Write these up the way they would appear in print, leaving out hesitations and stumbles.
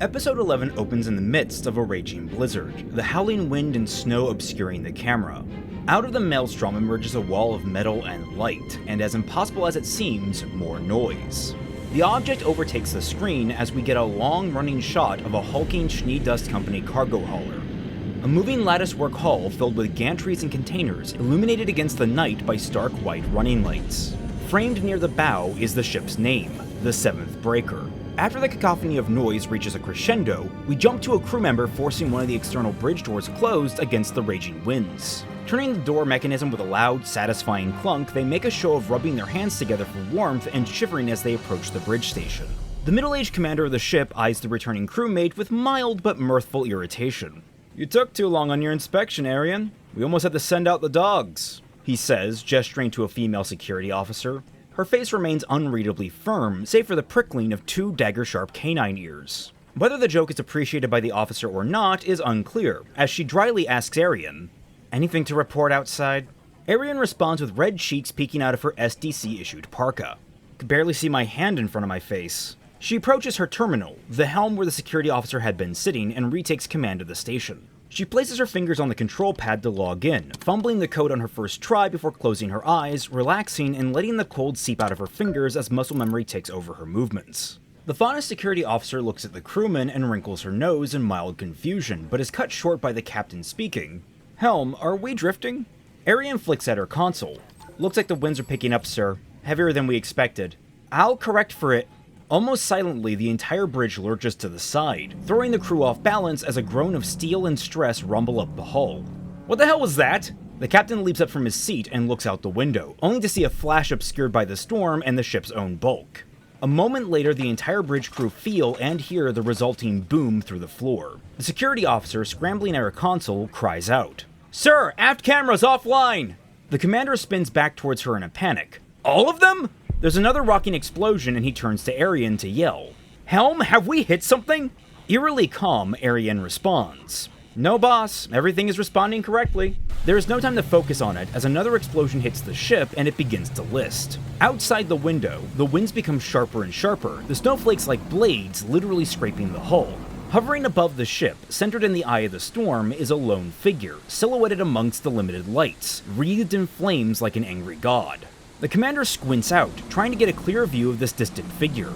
Episode 11 opens in the midst of a raging blizzard, the howling wind and snow obscuring the camera. Out of the maelstrom emerges a wall of metal and light, and as impossible as it seems, more noise. The object overtakes the screen as we get a long-running shot of a hulking Schnee Dust Company cargo hauler. A moving latticework hull filled with gantries and containers, illuminated against the night by stark white running lights. Framed near the bow is the ship's name, the Seventh Breaker. After the cacophony of noise reaches a crescendo, we jump to a crew member forcing one of the external bridge doors closed against the raging winds. Turning the door mechanism with a loud, satisfying clunk, they make a show of rubbing their hands together for warmth and shivering as they approach the bridge station. The middle-aged commander of the ship eyes the returning crewmate with mild but mirthful irritation. "You took too long on your inspection, Arian. We almost had to send out the dogs," he says, gesturing to a female security officer. Her face remains unreadably firm, save for the prickling of two dagger-sharp canine ears. Whether the joke is appreciated by the officer or not is unclear, as she dryly asks Arian, "Anything to report outside?" Arian responds with red cheeks peeking out of her SDC-issued parka. "Could barely see my hand in front of my face." She approaches her terminal, the helm where the security officer had been sitting, and retakes command of the station. She places her fingers on the control pad to log in, fumbling the code on her first try before closing her eyes, relaxing, and letting the cold seep out of her fingers as muscle memory takes over her movements. The Fauna security officer looks at the crewman and wrinkles her nose in mild confusion, but is cut short by the captain speaking. "Helm, are we drifting?" Arian flicks at her console. "Looks like the winds are picking up, sir. Heavier than we expected." "I'll correct for it." Almost silently, the entire bridge lurches to the side, throwing the crew off balance as a groan of steel and stress rumble up the hull. "What the hell was that?" The captain leaps up from his seat and looks out the window, only to see a flash obscured by the storm and the ship's own bulk. A moment later, the entire bridge crew feel and hear the resulting boom through the floor. The security officer, scrambling at her console, cries out, "Sir, aft cameras offline!" The commander spins back towards her in a panic. "All of them?" There's another rocking explosion and he turns to Arian to yell, "Helm, have we hit something?" Eerily calm, Arian responds, "No, boss, everything is responding correctly." There is no time to focus on it as another explosion hits the ship and it begins to list. Outside the window, the winds become sharper and sharper, the snowflakes like blades literally scraping the hull. Hovering above the ship, centered in the eye of the storm, is a lone figure, silhouetted amongst the limited lights, wreathed in flames like an angry god. The commander squints out, trying to get a clear view of this distant figure.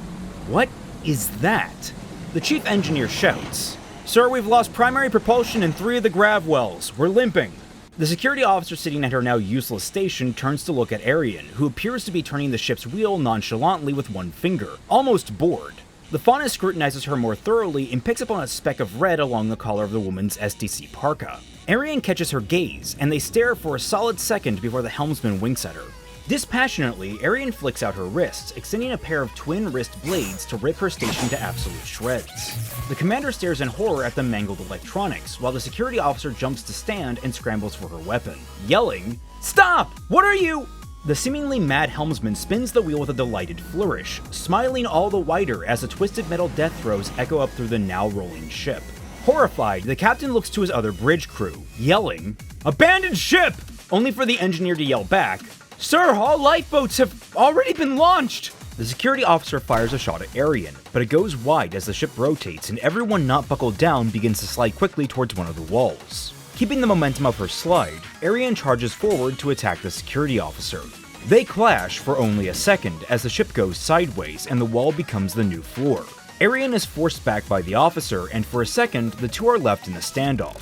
"What is that?" The chief engineer shouts, "Sir, we've lost primary propulsion in 3 of the grav wells. We're limping." The security officer sitting at her now useless station turns to look at Arian, who appears to be turning the ship's wheel nonchalantly with one finger, almost bored. The fauna scrutinizes her more thoroughly and picks up on a speck of red along the collar of the woman's SDC parka. Arian catches her gaze, and they stare for a solid second before the helmsman winks at her. Dispassionately, Arian flicks out her wrists, extending a pair of twin wrist blades to rip her station to absolute shreds. The commander stares in horror at the mangled electronics, while the security officer jumps to stand and scrambles for her weapon, yelling, "Stop! What are you?" The seemingly mad helmsman spins the wheel with a delighted flourish, smiling all the wider as the twisted metal death throes echo up through the now rolling ship. Horrified, the captain looks to his other bridge crew, yelling, "Abandon ship!" Only for the engineer to yell back, "Sir, all lifeboats have already been launched!" The security officer fires a shot at Arian, but it goes wide as the ship rotates and everyone not buckled down begins to slide quickly towards one of the walls. Keeping the momentum of her slide, Arian charges forward to attack the security officer. They clash for only a second as the ship goes sideways and the wall becomes the new floor. Arian is forced back by the officer, and for a second, the two are left in a standoff.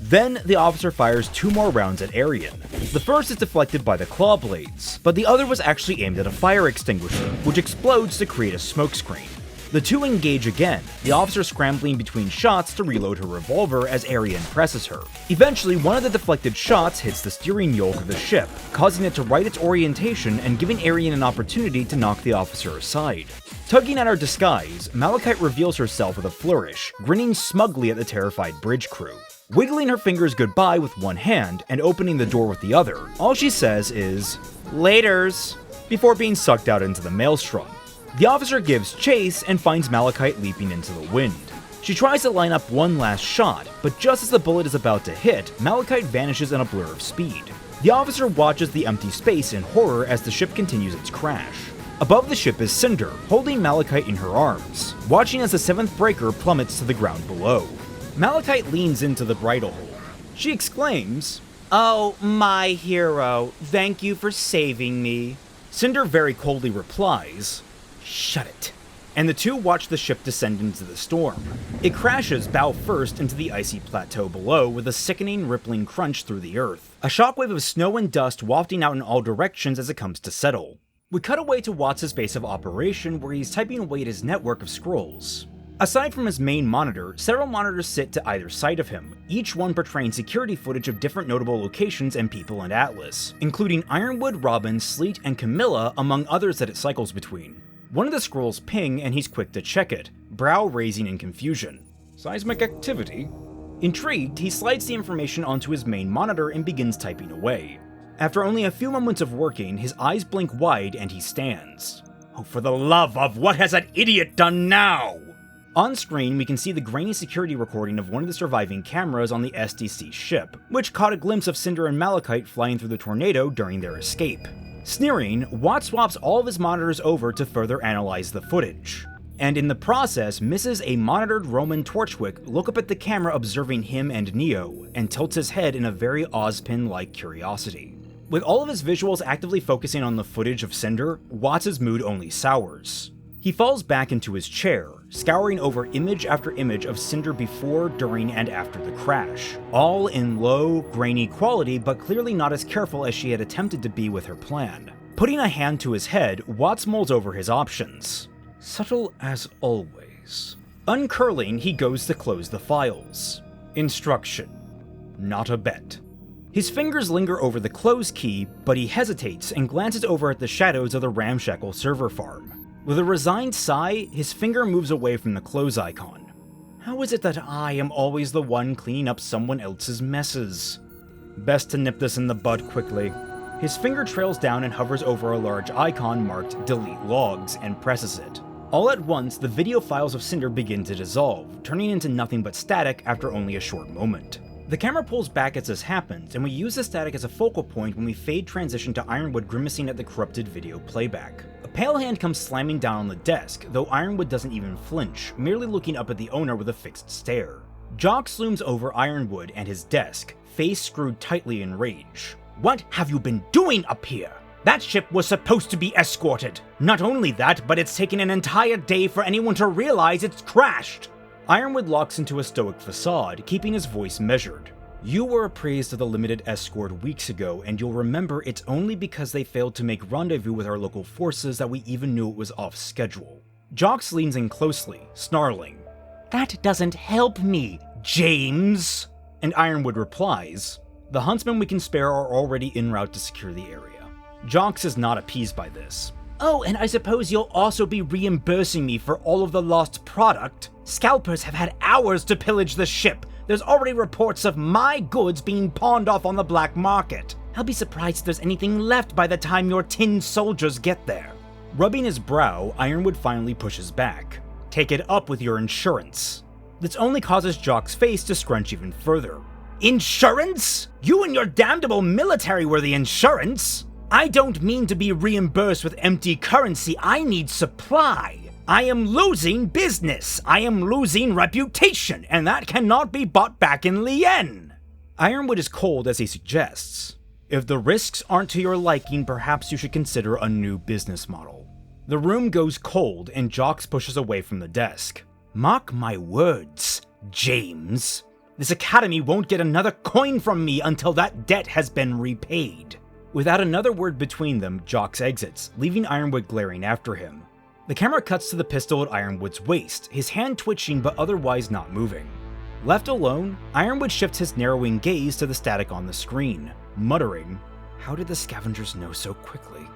Then, the officer fires 2 more rounds at Arian. The first is deflected by the claw blades, but the other was actually aimed at a fire extinguisher, which explodes to create a smokescreen. The two engage again, the officer scrambling between shots to reload her revolver as Arian presses her. Eventually, one of the deflected shots hits the steering yoke of the ship, causing it to right its orientation and giving Arian an opportunity to knock the officer aside. Tugging at her disguise, Malachite reveals herself with a flourish, grinning smugly at the terrified bridge crew. Wiggling her fingers goodbye with one hand and opening the door with the other, all she says is, "Laters," before being sucked out into the maelstrom. The officer gives chase and finds Malachite leaping into the wind. She tries to line up one last shot, but just as the bullet is about to hit, Malachite vanishes in a blur of speed. The officer watches the empty space in horror as the ship continues its crash. Above the ship is Cinder, holding Malachite in her arms, watching as the 7th breaker plummets to the ground below. Malachite leans into the bridle hold. She exclaims, "Oh, my hero, thank you for saving me." Cinder very coldly replies, "Shut it." And the two watch the ship descend into the storm. It crashes bow first into the icy plateau below with a sickening, rippling crunch through the earth. A shockwave of snow and dust wafting out in all directions as it comes to settle. We cut away to Watts' base of operation where he's typing away at his network of scrolls. Aside from his main monitor, several monitors sit to either side of him, each one portraying security footage of different notable locations and people in Atlas, including Ironwood, Robyn, Sleet, and Camilla, among others that it cycles between. One of the scrolls ping and he's quick to check it, brow raising in confusion. Seismic activity? Intrigued, he slides the information onto his main monitor and begins typing away. After only a few moments of working, his eyes blink wide and he stands. Oh, for the love of, what has that idiot done now? On screen, we can see the grainy security recording of one of the surviving cameras on the SDC ship, which caught a glimpse of Cinder and Malachite flying through the tornado during their escape. Sneering, Watt swaps all of his monitors over to further analyze the footage, and in the process misses a monitored Roman Torchwick look up at the camera observing him and Neo, and tilts his head in a very Ozpin-like curiosity. With all of his visuals actively focusing on the footage of Cinder, Watts' mood only sours. He falls back into his chair, scouring over image after image of Cinder before, during, and after the crash, all in low, grainy quality but clearly not as careful as she had attempted to be with her plan. Putting a hand to his head, Watts mulls over his options. Subtle as always. Uncurling, he goes to close the files. Instruction: not a bet. His fingers linger over the close key, but he hesitates and glances over at the shadows of the ramshackle server farm. With a resigned sigh, his finger moves away from the close icon. How is it that I am always the one cleaning up someone else's messes? Best to nip this in the bud quickly. His finger trails down and hovers over a large icon marked Delete Logs and presses it. All at once, the video files of Cinder begin to dissolve, turning into nothing but static after only a short moment. The camera pulls back as this happens, and we use the static as a focal point when we fade transition to Ironwood grimacing at the corrupted video playback. A pale hand comes slamming down on the desk, though Ironwood doesn't even flinch, merely looking up at the owner with a fixed stare. Jock looms over Ironwood and his desk, face screwed tightly in rage. "What have you been doing up here? That ship was supposed to be escorted. Not only that, but it's taken an entire day for anyone to realize it's crashed." Ironwood locks into a stoic facade, keeping his voice measured. "You were appraised of the limited escort weeks ago, and you'll remember it's only because they failed to make rendezvous with our local forces that we even knew it was off schedule." Jox leans in closely, snarling, "That doesn't help me, James!" And Ironwood replies, "The huntsmen we can spare are already en route to secure the area." Jox is not appeased by this. "Oh, and I suppose you'll also be reimbursing me for all of the lost product? Scalpers have had hours to pillage the ship. There's already reports of my goods being pawned off on the black market. I'll be surprised if there's anything left by the time your tin soldiers get there." Rubbing his brow, Ironwood finally pushes back. "Take it up with your insurance." This only causes Jock's face to scrunch even further. "Insurance? You and your damnable military were the insurance! I don't mean to be reimbursed with empty currency, I need supply. I am losing business, I am losing reputation, and that cannot be bought back in Lien." Ironwood is cold as he suggests, "If the risks aren't to your liking, perhaps you should consider a new business model." The room goes cold and Jox pushes away from the desk. "Mark my words, James. This academy won't get another coin from me until that debt has been repaid." Without another word between them, Jox exits, leaving Ironwood glaring after him. The camera cuts to the pistol at Ironwood's waist, his hand twitching but otherwise not moving. Left alone, Ironwood shifts his narrowing gaze to the static on the screen, muttering, "How did the scavengers know so quickly?"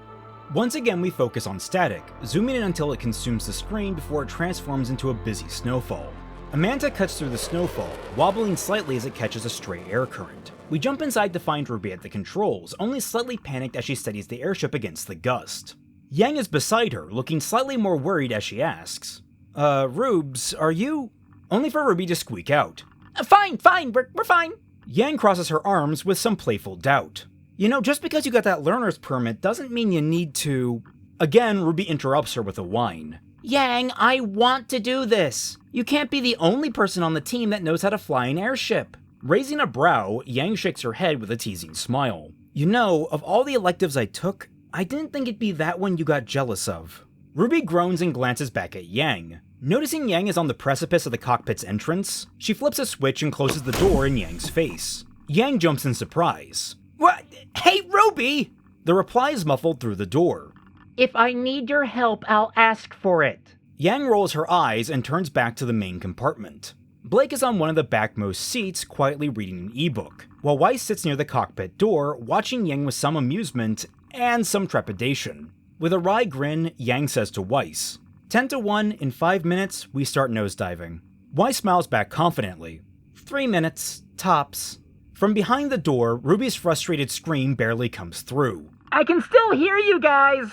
Once again we focus on static, zooming in until it consumes the screen before it transforms into a busy snowfall. A manta cuts through the snowfall, wobbling slightly as it catches a stray air current. We jump inside to find RWBY at the controls, only slightly panicked as she steadies the airship against the gust. Yang is beside her, looking slightly more worried as she asks, Rubes, are you?" Only for RWBY to squeak out, Fine, we're fine." Yang crosses her arms with some playful doubt. "You know, just because you got that learner's permit doesn't mean you need to..." Again, RWBY interrupts her with a whine. Yang, I want to do this! You can't be the only person on the team that knows how to fly an airship! Raising a brow, Yang shakes her head with a teasing smile. You know, of all the electives I took, I didn't think it'd be that one you got jealous of. RWBY groans and glances back at Yang. Noticing Yang is on the precipice of the cockpit's entrance, she flips a switch and closes the door in Yang's face. Yang jumps in surprise. What? Hey, RWBY! The reply is muffled through the door. If I need your help, I'll ask for it. Yang rolls her eyes and turns back to the main compartment. Blake is on one of the backmost seats, quietly reading an ebook, while Weiss sits near the cockpit door, watching Yang with some amusement and some trepidation. With a wry grin, Yang says to Weiss, 10-1, in 5 minutes, we start nosediving. Weiss smiles back confidently. 3 minutes, tops. From behind the door, RWBY's frustrated scream barely comes through. I can still hear you guys!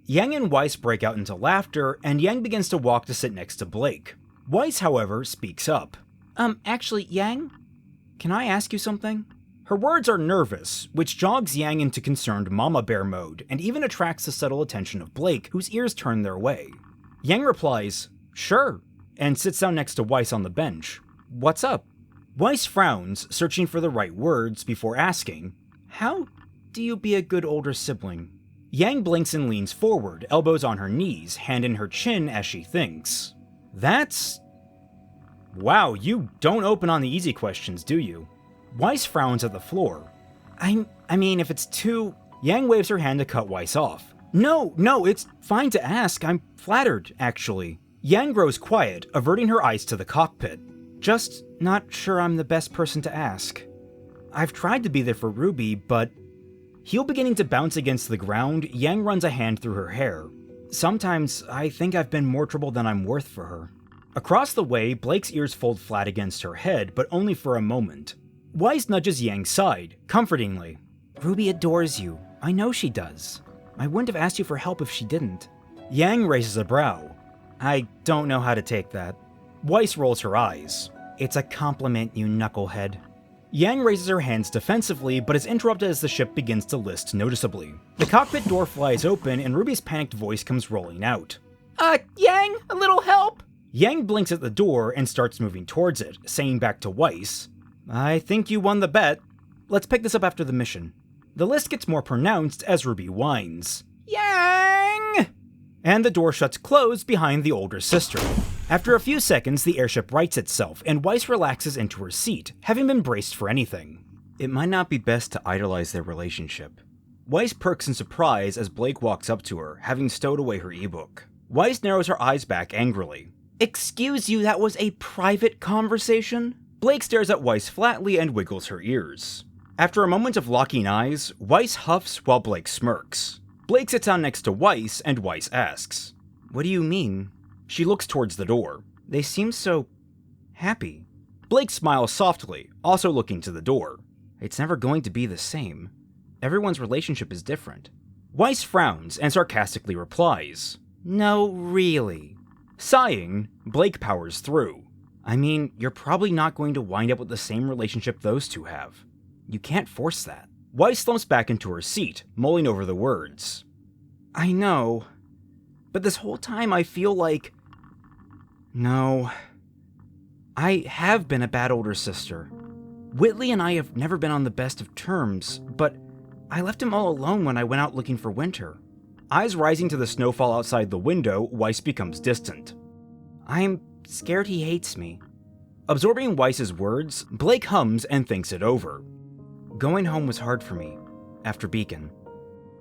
Yang and Weiss break out into laughter, and Yang begins to walk to sit next to Blake. Weiss, however, speaks up. Actually, Yang? Can I ask you something? Her words are nervous, which jogs Yang into concerned mama bear mode, and even attracts the subtle attention of Blake, whose ears turn their way. Yang replies, sure, and sits down next to Weiss on the bench. What's up? Weiss frowns, searching for the right words, before asking, how do you be a good older sibling? Yang blinks and leans forward, elbows on her knees, hand in her chin as she thinks. That's... Wow, you don't open on the easy questions, do you? Weiss frowns at the floor. I mean, if it's too... Yang waves her hand to cut Weiss off. No, it's fine to ask. I'm flattered, actually. Yang grows quiet, averting her eyes to the cockpit. Just not sure I'm the best person to ask. I've tried to be there for RWBY, but... Heel beginning to bounce against the ground, Yang runs a hand through her hair. Sometimes I think I've been more trouble than I'm worth for her. Across the way, Blake's ears fold flat against her head, but only for a moment. Weiss nudges Yang's side, comfortingly. RWBY adores you. I know she does. I wouldn't have asked you for help if she didn't. Yang raises a brow. I don't know how to take that. Weiss rolls her eyes. It's a compliment, you knucklehead. Yang raises her hands defensively, but is interrupted as the ship begins to list noticeably. The cockpit door flies open, and RWBY's panicked voice comes rolling out. Yang, a little help? Yang blinks at the door and starts moving towards it, saying back to Weiss, I think you won the bet. Let's pick this up after the mission. The list gets more pronounced as RWBY whines. Yang! And the door shuts closed behind the older sister. After a few seconds, the airship rights itself, and Weiss relaxes into her seat, having been braced for anything. It might not be best to idolize their relationship. Weiss perks in surprise as Blake walks up to her, having stowed away her ebook. Weiss narrows her eyes back angrily. Excuse you, that was a private conversation? Blake stares at Weiss flatly and wiggles her ears. After a moment of locking eyes, Weiss huffs while Blake smirks. Blake sits down next to Weiss, and Weiss asks, What do you mean? She looks towards the door. They seem so... happy. Blake smiles softly, also looking to the door. It's never going to be the same. Everyone's relationship is different. Weiss frowns and sarcastically replies, No, really. Sighing, Blake powers through. I mean, you're probably not going to wind up with the same relationship those two have. You can't force that. Weiss slumps back into her seat, mulling over the words. I know, but this whole time I feel like... No. I have been a bad older sister. Whitley and I have never been on the best of terms, but I left him all alone when I went out looking for Winter. Eyes rising to the snowfall outside the window, Weiss becomes distant. I'm scared he hates me. Absorbing Weiss's words, Blake hums and thinks it over. Going home was hard for me, after Beacon.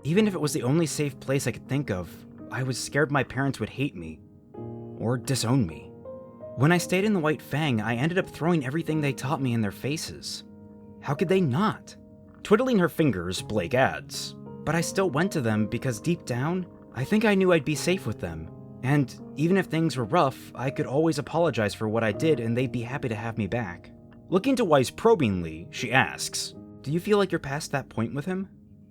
Even if it was the only safe place I could think of, I was scared my parents would hate me, or disown me. When I stayed in the White Fang, I ended up throwing everything they taught me in their faces. How could they not? Twiddling her fingers, Blake adds, But I still went to them because deep down, I think I knew I'd be safe with them. And even if things were rough, I could always apologize for what I did and they'd be happy to have me back. Looking to Weiss probingly, she asks, Do you feel like you're past that point with him?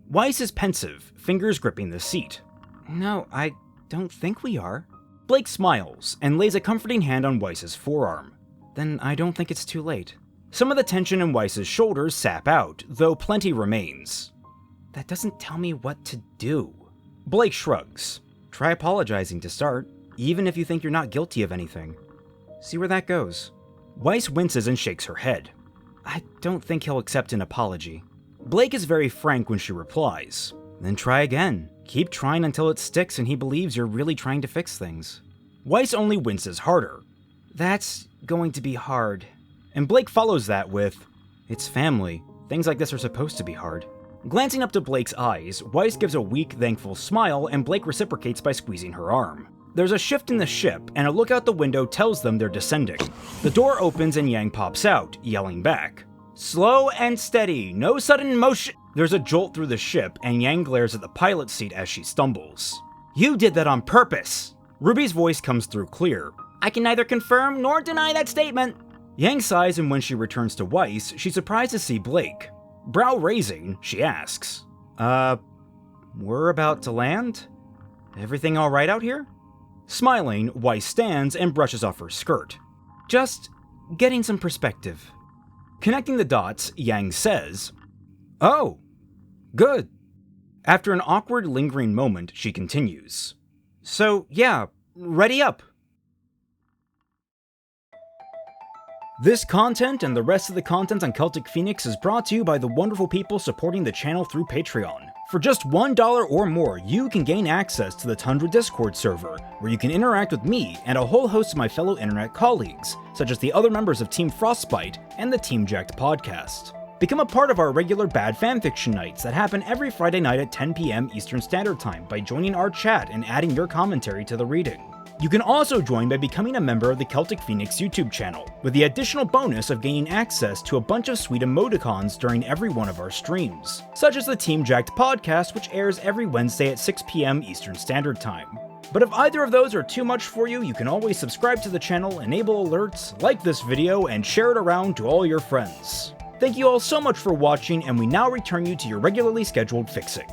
Weiss is pensive, fingers gripping the seat. No, I don't think we are. Blake smiles and lays a comforting hand on Weiss's forearm. Then I don't think it's too late. Some of the tension in Weiss's shoulders sap out, though plenty remains. That doesn't tell me what to do. Blake shrugs. Try apologizing to start, even if you think you're not guilty of anything. See where that goes. Weiss winces and shakes her head. I don't think he'll accept an apology. Blake is very frank when she replies. Then try again. Keep trying until it sticks and he believes you're really trying to fix things. Weiss only winces harder. That's going to be hard. And Blake follows that with, it's family. Things like this are supposed to be hard. Glancing up to Blake's eyes, Weiss gives a weak, thankful smile and Blake reciprocates by squeezing her arm. There's a shift in the ship, and a look out the window tells them they're descending. The door opens and Yang pops out, yelling back. Slow and steady, no sudden motion. There's a jolt through the ship, and Yang glares at the pilot's seat as she stumbles. You did that on purpose! Ruby's voice comes through clear. I can neither confirm nor deny that statement. Yang sighs, and when she returns to Weiss, she's surprised to see Blake. Brow raising, she asks, we're about to land? Everything alright out here? Smiling, Weiss stands and brushes off her skirt. Just getting some perspective. Connecting the dots, Yang says, Oh, good. After an awkward, lingering moment, she continues. So, yeah, ready up. This content and the rest of the content on Celtic Phoenix is brought to you by the wonderful people supporting the channel through Patreon. For just $1 or more, you can gain access to the Tundra Discord server, where you can interact with me and a whole host of my fellow internet colleagues, such as the other members of Team Frostbite and the Team Jacked podcast. Become a part of our regular bad fanfiction nights that happen every Friday night at 10 PM Eastern Standard Time by joining our chat and adding your commentary to the reading. You can also join by becoming a member of the Celtic Phoenix YouTube channel, with the additional bonus of gaining access to a bunch of sweet emoticons during every one of our streams, such as the Team Jacked podcast, which airs every Wednesday at 6 PM Eastern Standard Time. But if either of those are too much for you, you can always subscribe to the channel, enable alerts, like this video, and share it around to all your friends. Thank you all so much for watching, and we now return you to your regularly scheduled fixing.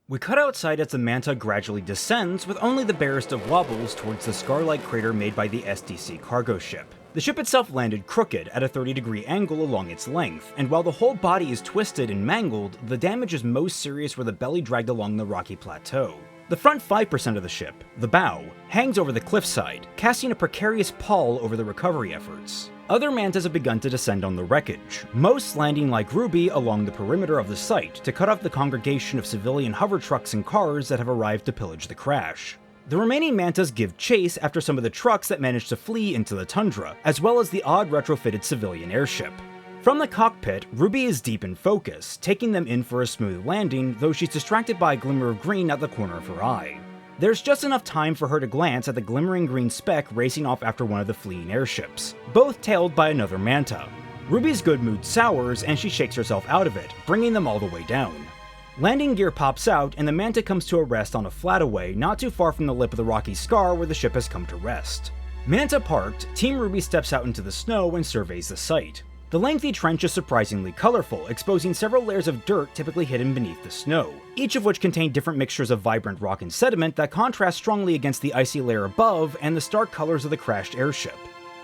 We cut outside as the Manta gradually descends, with only the barest of wobbles towards the scar-like crater made by the SDC cargo ship. The ship itself landed crooked at a 30-degree angle along its length, and while the whole body is twisted and mangled, the damage is most serious where the belly dragged along the rocky plateau. The front 5% of the ship, the bow, hangs over the cliffside, casting a precarious pall over the recovery efforts. Other Mantas have begun to descend on the wreckage, most landing like RWBY along the perimeter of the site to cut off the congregation of civilian hover trucks and cars that have arrived to pillage the crash. The remaining Mantas give chase after some of the trucks that manage to flee into the tundra, as well as the odd retrofitted civilian airship. From the cockpit, RWBY is deep in focus, taking them in for a smooth landing, though she's distracted by a glimmer of green at the corner of her eye. There's just enough time for her to glance at the glimmering green speck racing off after one of the fleeing airships, both tailed by another Manta. RWBY's good mood sours and she shakes herself out of it, bringing them all the way down. Landing gear pops out and the Manta comes to a rest on a flataway not too far from the lip of the rocky scar where the ship has come to rest. Manta parked, Team RWBY steps out into the snow and surveys the site. The lengthy trench is surprisingly colorful, exposing several layers of dirt typically hidden beneath the snow, each of which contain different mixtures of vibrant rock and sediment that contrast strongly against the icy layer above and the stark colors of the crashed airship.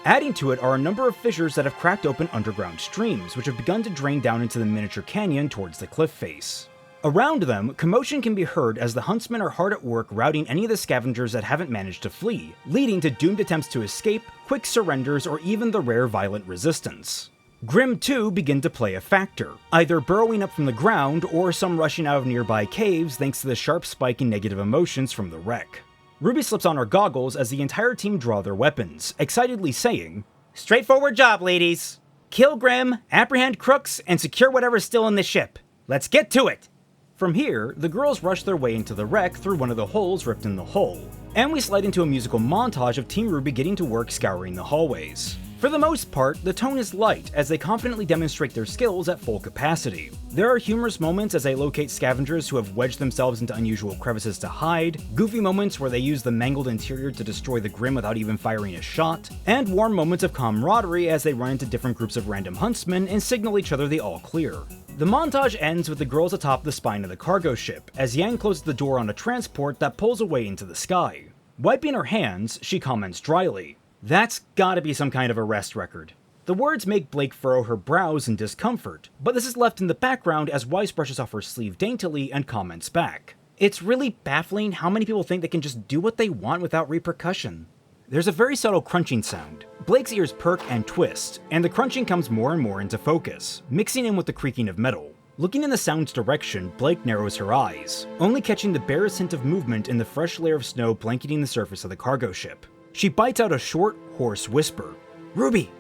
Adding to it are a number of fissures that have cracked open underground streams, which have begun to drain down into the miniature canyon towards the cliff face. Around them, commotion can be heard as the Huntsmen are hard at work routing any of the scavengers that haven't managed to flee, leading to doomed attempts to escape, quick surrenders, or even the rare violent resistance. Grim too begin to play a factor, either burrowing up from the ground or some rushing out of nearby caves thanks to the sharp spike in negative emotions from the wreck. RWBY slips on her goggles as the entire team draw their weapons, excitedly saying, Straightforward job, ladies! Kill Grim, apprehend crooks, and secure whatever's still in the ship. Let's get to it! From here, the girls rush their way into the wreck through one of the holes ripped in the hull, and we slide into a musical montage of Team RWBY getting to work scouring the hallways. For the most part, the tone is light as they confidently demonstrate their skills at full capacity. There are humorous moments as they locate scavengers who have wedged themselves into unusual crevices to hide, goofy moments where they use the mangled interior to destroy the Grim without even firing a shot, and warm moments of camaraderie as they run into different groups of random huntsmen and signal each other the all clear. The montage ends with the girls atop the spine of the cargo ship, as Yang closes the door on a transport that pulls away into the sky. Wiping her hands, she comments dryly, That's gotta be some kind of arrest record. The words make Blake furrow her brows in discomfort, but this is left in the background as Weiss brushes off her sleeve daintily and comments back. It's really baffling how many people think they can just do what they want without repercussion. There's a very subtle crunching sound. Blake's ears perk and twist, and the crunching comes more and more into focus, mixing in with the creaking of metal. Looking in the sound's direction, Blake narrows her eyes, only catching the barest hint of movement in the fresh layer of snow blanketing the surface of the cargo ship. She bites out a short, hoarse whisper. "Ruby!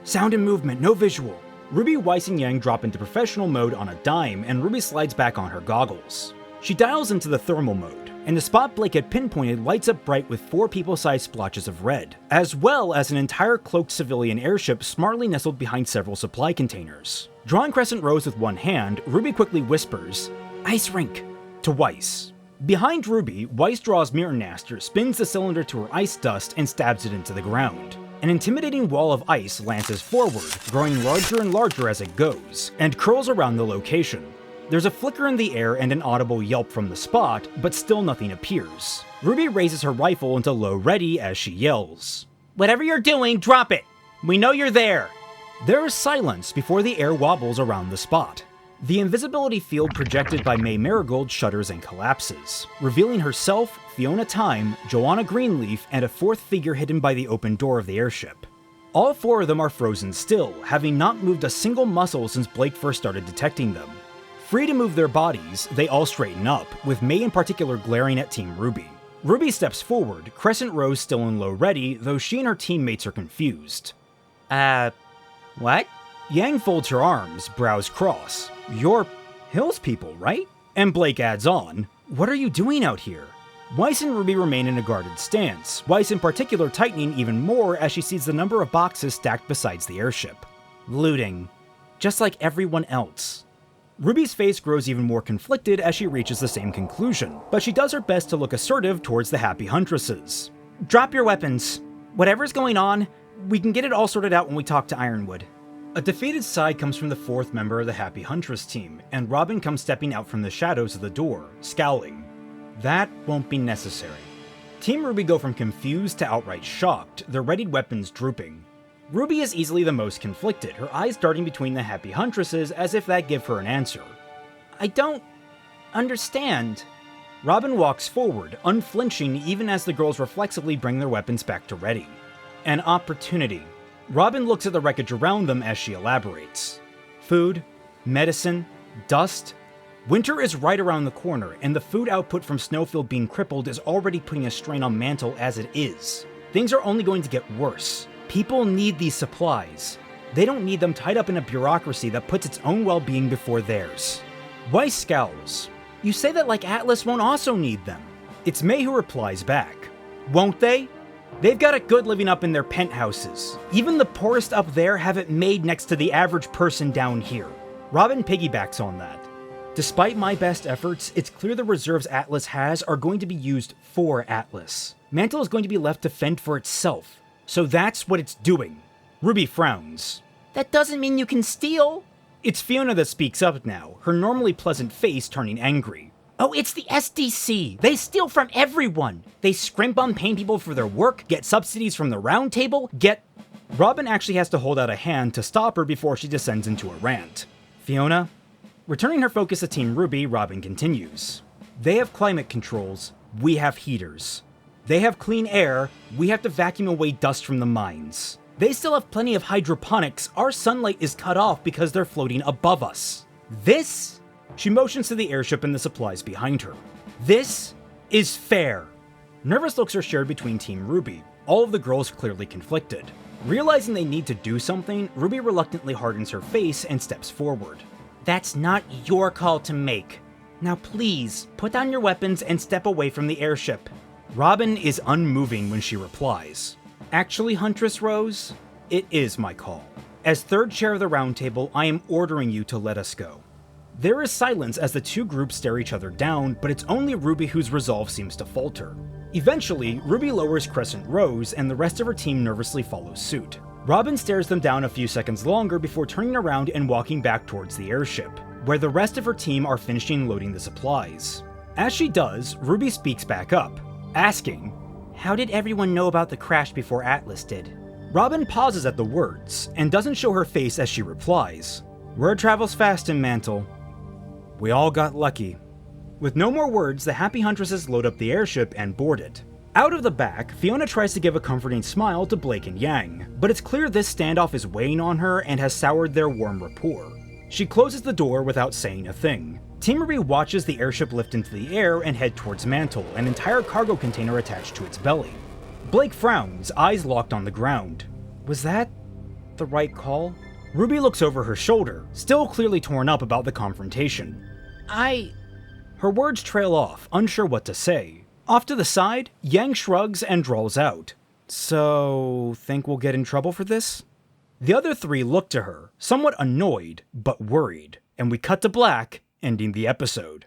Sound and movement, no visual." Ruby, Weiss, and Yang drop into professional mode on a dime, and Ruby slides back on her goggles. She dials into the thermal mode, and the spot Blake had pinpointed lights up bright with 4 people-sized splotches of red, as well as an entire cloaked civilian airship smartly nestled behind several supply containers. Drawing crescent rows with one hand, Ruby quickly whispers, "Ice rink," to Weiss. Behind Ruby, Weiss draws Mirror Naster, spins the cylinder to her ice dust, and stabs it into the ground. An intimidating wall of ice lances forward, growing larger and larger as it goes, and curls around the location. There's a flicker in the air and an audible yelp from the spot, but still nothing appears. Ruby raises her rifle into low ready as she yells, "Whatever you're doing, drop it! We know you're there!" There is silence before the air wobbles around the spot. The invisibility field projected by May Marigold shudders and collapses, revealing herself, Fiona Time, Joanna Greenleaf, and a 4th figure hidden by the open door of the airship. All 4 of them are frozen still, having not moved a single muscle since Blake first started detecting them. Free to move their bodies, they all straighten up, with May in particular glaring at Team RWBY. RWBY steps forward, crescent rows still in low ready, though she and her teammates are confused. What? Yang folds her arms, brows cross. "You're Hills people, right?" And Blake adds on, "What are you doing out here?" Weiss and Ruby remain in a guarded stance, Weiss in particular tightening even more as she sees the number of boxes stacked beside the airship. Looting. Just like everyone else. Ruby's face grows even more conflicted as she reaches the same conclusion, but she does her best to look assertive towards the happy huntresses. "Drop your weapons. Whatever's going on, we can get it all sorted out when we talk to Ironwood." A defeated sigh comes from the 4th member of the Happy Huntress team, and Robyn comes stepping out from the shadows of the door, scowling. That won't be necessary. Team RWBY go from confused to outright shocked, their readied weapons drooping. Ruby is easily the most conflicted, her eyes darting between the Happy Huntresses as if that give her an answer. "I don't understand." Robyn walks forward, unflinching even as the girls reflexively bring their weapons back to ready. An opportunity. Robyn looks at the wreckage around them as she elaborates. Food, medicine, dust. Winter is right around the corner, and the food output from Snowfield being crippled is already putting a strain on Mantel as it is. Things are only going to get worse. People need these supplies. They don't need them tied up in a bureaucracy that puts its own well-being before theirs. Weiss scowls. "You say that like Atlas won't also need them." It's May who replies back. "Won't they? They've got it good living up in their penthouses. Even the poorest up there have it made next to the average person down here." Robyn piggybacks on that. "Despite my best efforts, it's clear the reserves Atlas has are going to be used for Atlas. Mantel is going to be left to fend for itself. So that's what it's doing." Ruby frowns. "That doesn't mean you can steal." It's Fiona that speaks up now, her normally pleasant face turning angry. "Oh, it's the SDC. They steal from everyone. They scrimp on paying people for their work, get subsidies from the round table, Robyn actually has to hold out a hand to stop her before she descends into a rant. "Fiona?" Returning her focus to Team RWBY, Robyn continues. "They have climate controls, we have heaters. They have clean air, we have to vacuum away dust from the mines. They still have plenty of hydroponics, our sunlight is cut off because they're floating above us. This," she motions to the airship and the supplies behind her, "this is fair." Nervous looks are shared between Team RWBY, all of the girls clearly conflicted. Realizing they need to do something, Ruby reluctantly hardens her face and steps forward. "That's not your call to make. Now please, put down your weapons and step away from the airship." Robyn is unmoving when she replies. "Actually, Huntress Rose, it is my call. As 3rd chair of the round table, I am ordering you to let us go." There is silence as the 2 groups stare each other down, but it's only Ruby whose resolve seems to falter. Eventually, Ruby lowers Crescent Rose, and the rest of her team nervously follows suit. Robyn stares them down a few seconds longer before turning around and walking back towards the airship, where the rest of her team are finishing loading the supplies. As she does, Ruby speaks back up, asking, "How did everyone know about the crash before Atlas did?" Robyn pauses at the words, and doesn't show her face as she replies, "Word travels fast in Mantel. We all got lucky." With no more words, the happy huntresses load up the airship and board it. Out of the back, Fiona tries to give a comforting smile to Blake and Yang, but it's clear this standoff is weighing on her and has soured their warm rapport. She closes the door without saying a thing. Team RWBY watches the airship lift into the air and head towards Mantel, an entire cargo container attached to its belly. Blake frowns, eyes locked on the ground. Was that the right call? RWBY looks over her shoulder, still clearly torn up about the confrontation. Her words trail off, unsure what to say. Off to the side, Yang shrugs and drawls out. So, think we'll get in trouble for this? The other three look to her, somewhat annoyed, but worried, and we cut to black, ending the episode.